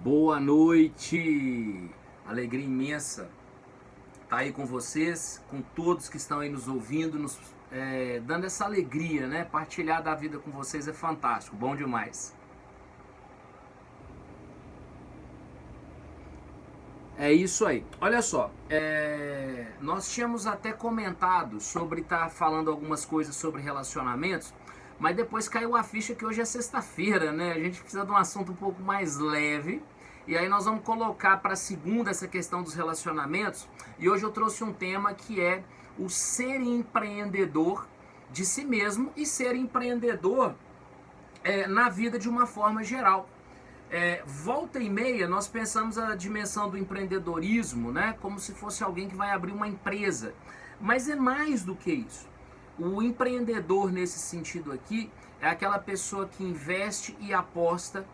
Boa noite, alegria imensa estar aí com vocês, com todos que estão aí nos ouvindo, dando essa alegria, né? Partilhar da vida com vocês é fantástico, bom demais. É isso aí. Olha só, nós tínhamos até comentado sobre estar falando algumas coisas sobre relacionamentos, mas depois caiu a ficha que hoje é sexta-feira, né? A gente precisa de um assunto um pouco mais leve. E aí nós vamos colocar para segunda essa questão dos relacionamentos. E hoje eu trouxe um tema que é o ser empreendedor de si mesmo e ser empreendedor na vida de uma forma geral. Volta e meia nós pensamos a dimensão do empreendedorismo, né, como se fosse alguém que vai abrir uma empresa. Mas é mais do que isso. O empreendedor nesse sentido aqui é aquela pessoa que investe e aposta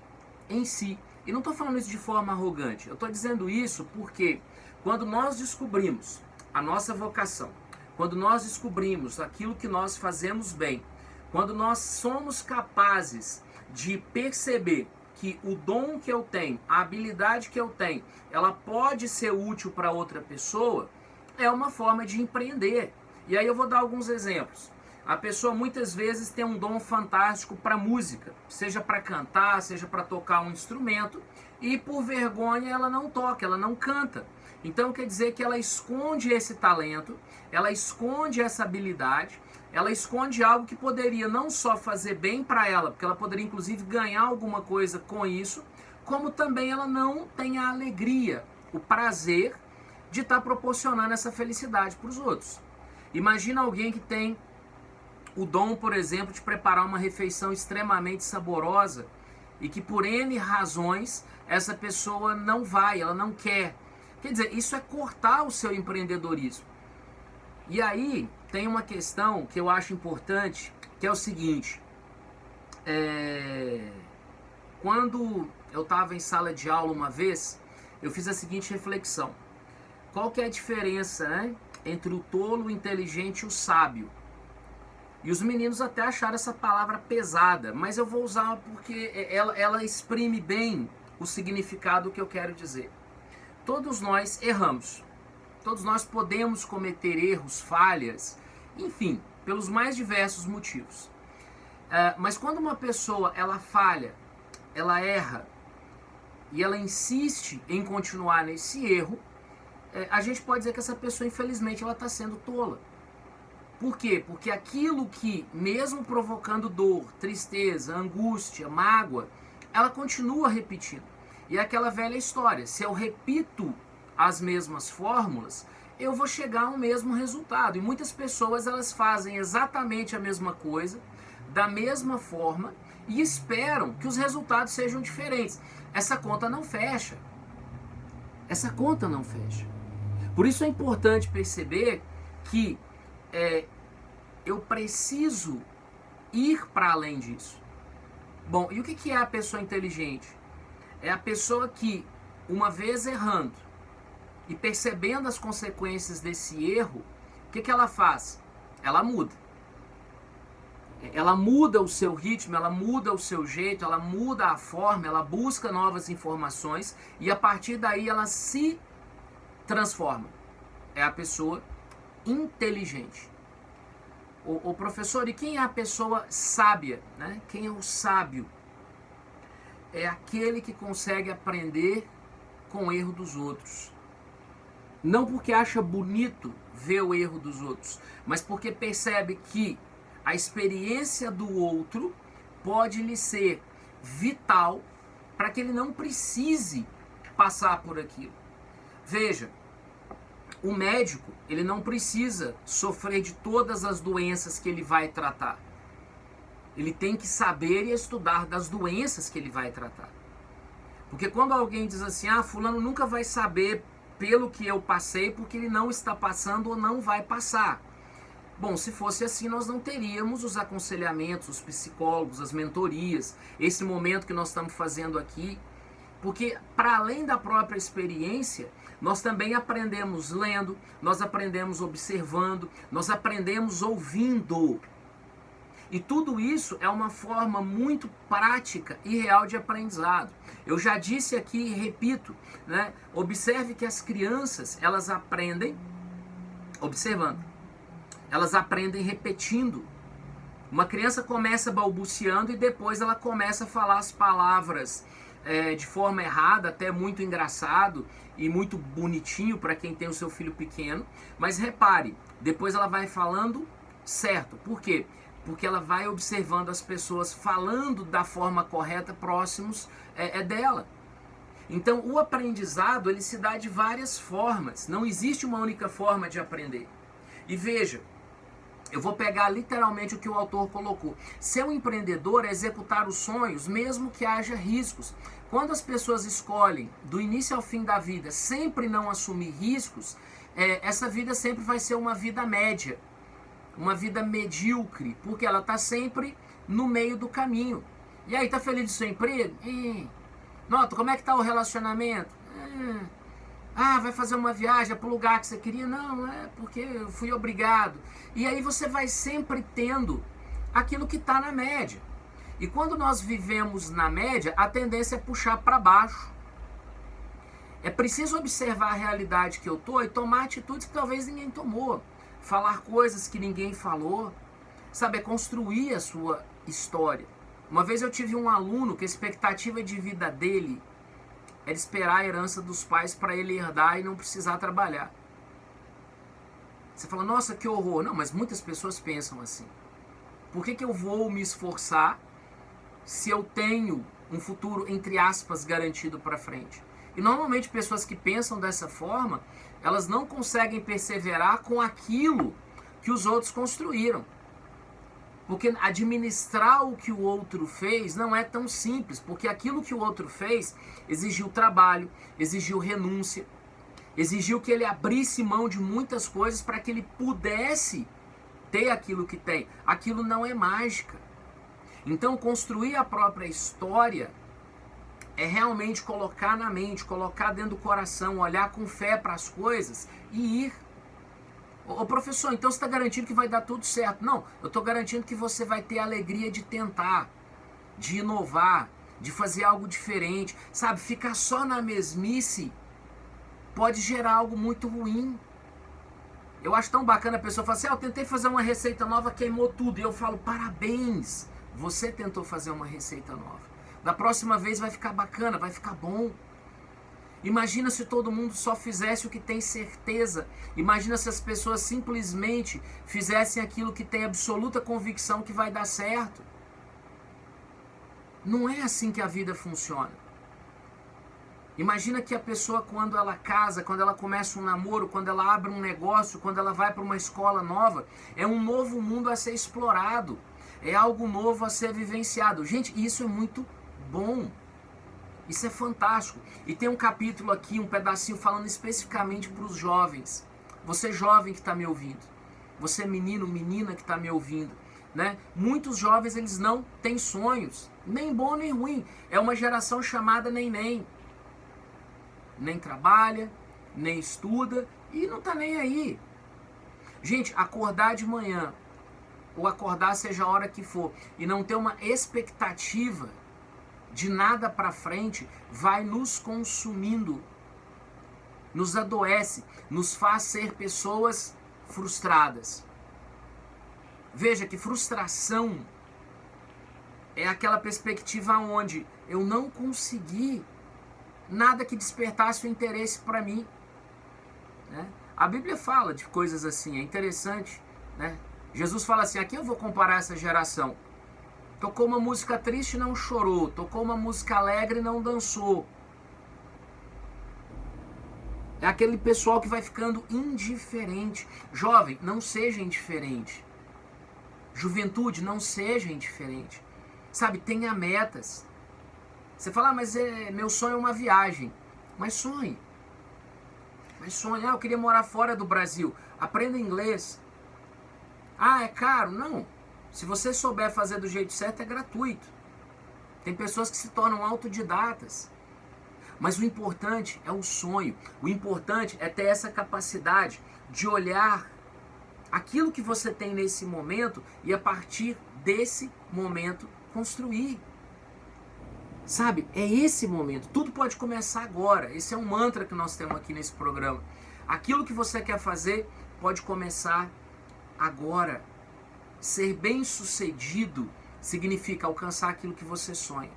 em si. E não estou falando isso de forma arrogante, eu estou dizendo isso porque quando nós descobrimos a nossa vocação, quando nós descobrimos aquilo que nós fazemos bem, quando nós somos capazes de perceber que o dom que eu tenho, a habilidade que eu tenho, ela pode ser útil para outra pessoa, é uma forma de empreender. E aí eu vou dar alguns exemplos. A pessoa muitas vezes tem um dom fantástico para música, seja para cantar, seja para tocar um instrumento, e por vergonha ela não toca, ela não canta. Então quer dizer que ela esconde esse talento, ela esconde essa habilidade, ela esconde algo que poderia não só fazer bem para ela, porque ela poderia inclusive ganhar alguma coisa com isso, como também ela não tem a alegria, o prazer de estar proporcionando essa felicidade para os outros. Imagina alguém que tem o dom, por exemplo, de preparar uma refeição extremamente saborosa e que por N razões essa pessoa não vai, ela não quer. Quer dizer, isso é cortar o seu empreendedorismo. E aí tem uma questão que eu acho importante, que é o seguinte. Quando eu estava em sala de aula uma vez, eu fiz a seguinte reflexão. Qual que é a diferença, né, entre o tolo, o inteligente e o sábio? E os meninos até acharam essa palavra pesada, mas eu vou usar porque ela exprime bem o significado que eu quero dizer. Todos nós erramos. Todos nós podemos cometer erros, falhas, enfim, pelos mais diversos motivos. Mas quando uma pessoa ela falha, ela erra e ela insiste em continuar nesse erro, a gente pode dizer que essa pessoa, infelizmente, ela está sendo tola. Por quê? Porque aquilo que, mesmo provocando dor, tristeza, angústia, mágoa, ela continua repetindo. E é aquela velha história, se eu repito as mesmas fórmulas, eu vou chegar ao mesmo resultado. E muitas pessoas elas fazem exatamente a mesma coisa, da mesma forma, e esperam que os resultados sejam diferentes. Essa conta não fecha. Essa conta não fecha. Por isso é importante perceber que eu preciso ir para além disso. Bom, e o que é a pessoa inteligente? É a pessoa que, uma vez errando e percebendo as consequências desse erro, o que ela faz? Ela muda. Ela muda o seu ritmo, ela muda o seu jeito, ela muda a forma, ela busca novas informações e a partir daí ela se transforma. É a pessoa inteligente. O professor, e quem é a pessoa sábia, né? Quem é o sábio? É aquele que consegue aprender com o erro dos outros. Não porque acha bonito ver o erro dos outros, mas porque percebe que a experiência do outro pode lhe ser vital para que ele não precise passar por aquilo. Veja, o médico, ele não precisa sofrer de todas as doenças que ele vai tratar. Ele tem que saber e estudar das doenças que ele vai tratar. Porque quando alguém diz assim, fulano nunca vai saber pelo que eu passei, porque ele não está passando ou não vai passar. Bom, se fosse assim, nós não teríamos os aconselhamentos, os psicólogos, as mentorias, esse momento que nós estamos fazendo aqui. Porque, para além da própria experiência, nós também aprendemos lendo, nós aprendemos observando, nós aprendemos ouvindo. E tudo isso é uma forma muito prática e real de aprendizado. Eu já disse aqui e repito, né? Observe que as crianças, elas aprendem observando. Elas aprendem repetindo. Uma criança começa balbuciando e depois ela começa a falar as palavras de forma errada, até muito engraçado e muito bonitinho para quem tem o seu filho pequeno. Mas repare, depois ela vai falando certo. Por quê? Porque ela vai observando as pessoas falando da forma correta próximos dela. Então o aprendizado ele se dá de várias formas. Não existe uma única forma de aprender. E veja, eu vou pegar literalmente o que o autor colocou. Ser um empreendedor é executar os sonhos, mesmo que haja riscos. Quando as pessoas escolhem, do início ao fim da vida, sempre não assumir riscos, essa vida sempre vai ser uma vida média, uma vida medíocre, porque ela está sempre no meio do caminho. E aí, tá feliz do seu emprego? Nota, como é que tá o relacionamento? Vai fazer uma viagem para o lugar que você queria? Não, é porque eu fui obrigado. E aí você vai sempre tendo aquilo que está na média. E quando nós vivemos na média, a tendência é puxar para baixo. É preciso observar a realidade que eu estou e tomar atitudes que talvez ninguém tomou. Falar coisas que ninguém falou. Sabe, é construir a sua história. Uma vez eu tive um aluno que a expectativa de vida dele era esperar a herança dos pais para ele herdar e não precisar trabalhar. Você fala, nossa, que horror. Não, mas muitas pessoas pensam assim. Por que eu vou me esforçar se eu tenho um futuro, entre aspas, garantido para frente? E normalmente pessoas que pensam dessa forma, elas não conseguem perseverar com aquilo que os outros construíram. Porque administrar o que o outro fez não é tão simples, porque aquilo que o outro fez exigiu trabalho, exigiu renúncia, exigiu que ele abrisse mão de muitas coisas para que ele pudesse ter aquilo que tem. Aquilo não é mágica. Então, construir a própria história é realmente colocar na mente, colocar dentro do coração, olhar com fé para as coisas e ir. Ô professor, então você está garantindo que vai dar tudo certo? Não, eu estou garantindo que você vai ter a alegria de tentar, de inovar, de fazer algo diferente. Sabe, ficar só na mesmice pode gerar algo muito ruim. Eu acho tão bacana a pessoa falar assim, eu tentei fazer uma receita nova, queimou tudo. E eu falo, parabéns, você tentou fazer uma receita nova. Da próxima vez vai ficar bacana, vai ficar bom. Imagina se todo mundo só fizesse o que tem certeza. Imagina se as pessoas simplesmente fizessem aquilo que tem absoluta convicção que vai dar certo. Não é assim que a vida funciona. Imagina que a pessoa, quando ela casa, quando ela começa um namoro, quando ela abre um negócio, quando ela vai para uma escola nova, é um novo mundo a ser explorado. É algo novo a ser vivenciado. Gente, isso é muito bom. Isso é fantástico. E tem um capítulo aqui, um pedacinho falando especificamente para os jovens. Você jovem que está me ouvindo. Você menino, menina que está me ouvindo. Né? Muitos jovens eles não têm sonhos. Nem bom nem ruim. É uma geração chamada neném. Nem trabalha, nem estuda e não está nem aí. Gente, acordar de manhã, ou acordar seja a hora que for, e não ter uma expectativa de nada para frente, vai nos consumindo, nos adoece, nos faz ser pessoas frustradas. Veja que frustração é aquela perspectiva onde eu não consegui nada que despertasse o interesse para mim. Né? A Bíblia fala de coisas assim, é interessante. Né? Jesus fala assim, aqui eu vou comparar essa geração. Tocou uma música triste e não chorou. Tocou uma música alegre e não dançou. É aquele pessoal que vai ficando indiferente. Jovem, não seja indiferente. Juventude, não seja indiferente. Sabe, tenha metas. Você fala, mas meu sonho é uma viagem. Mas sonhe. Mas sonhe. Eu queria morar fora do Brasil. Aprenda inglês. É caro? Não. Se você souber fazer do jeito certo, é gratuito. Tem pessoas que se tornam autodidatas. Mas o importante é o sonho. O importante é ter essa capacidade de olhar aquilo que você tem nesse momento e a partir desse momento construir. Sabe, é esse momento. Tudo pode começar agora. Esse é um mantra que nós temos aqui nesse programa. Aquilo que você quer fazer pode começar agora. Ser bem-sucedido significa alcançar aquilo que você sonha.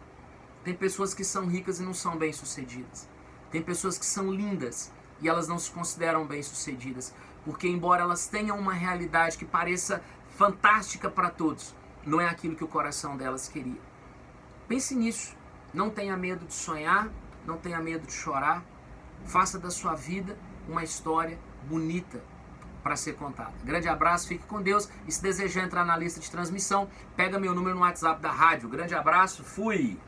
Tem pessoas que são ricas e não são bem-sucedidas. Tem pessoas que são lindas e elas não se consideram bem-sucedidas. Porque embora elas tenham uma realidade que pareça fantástica para todos, não é aquilo que o coração delas queria. Pense nisso. Não tenha medo de sonhar, não tenha medo de chorar. Faça da sua vida uma história bonita para ser contada. Grande abraço, fique com Deus. E se desejar entrar na lista de transmissão, pega meu número no WhatsApp da rádio. Grande abraço, fui!